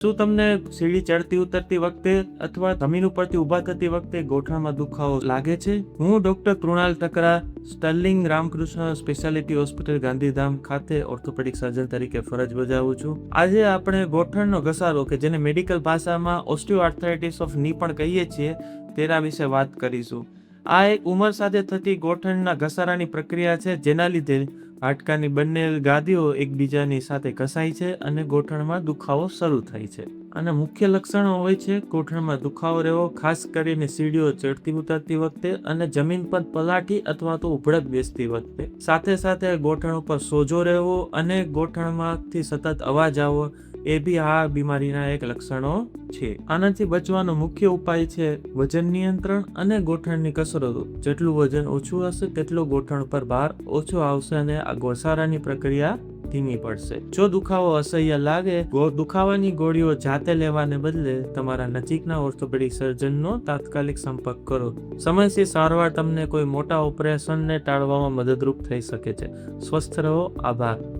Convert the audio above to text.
શું તમને સીડી ચડતી ઉતરતી વખતે અથવા જમીન ઉપરથી ઊભા થતી વખતે ગોઠણમાં દુખાવો લાગે છે? હું doctor Krunal Takra Sterling Ramkrishna speciality hospital Gandhidham ખાતે ઓર્થોપેડિક સર્જન તરીકે ફરજ બજાવું છું. આજે આપણે ગોઠણનો ઘસારો કે જેને મેડિકલ ભાષામાં ઓસ્ટિયોઆર્થરાઇટિસ ઓફ ની પણ કહીએ છીએ તેના વિશે વાત કરીશું. આ એક ઉંમર સાથે થતી ગોઠણના ઘસારાની પ્રક્રિયા છે, જેના લીધે હાડકાની બંને ગાદીઓ એકબીજાની સાથે ઘસાય છે અને ગોઠણમાં દુખાવો શરૂ થાય છે. અને મુખ્ય લક્ષણો હોય છે ગોઠણમાં દુખાવો રહેવો, ખાસ કરીને સીડીઓ ચડતી ઉતરતી વખતે અને જમીન પર પલાઠી અથવા તો ઉભળક બેસતી વખતે. સાથે સાથે ગોઠણ ઉપર સોજો રહેવો અને ગોઠણમાંથી સતત અવાજ આવવો એ બી આ બીમારીના એક લક્ષણો છે. આનાથી બચવાનો મુખ્ય ઉપાય છે વજન નિયંત્રણ અને ગોઠણની કસરતો. જેટલું વજન ઓછું હશે તેટલો ગોઠણ પર ભાર ઓછો આવશે અને આ ઘસારાની પ્રક્રિયા ધીમી પડશે. જો દુખાવો અસહ્ય લાગે, દુખાવાની ગોળીઓ જાતે લેવાને બદલે તમારા નજીકના ઓર્થોપેડિક સર્જનનો તાત્કાલિક સંપર્ક કરો. સમયસર સારવાર તમને કોઈ મોટા ઓપરેશનને ટાળવામાં મદદરૂપ થઈ શકે છે. સ્વસ્થ રહો. આભાર.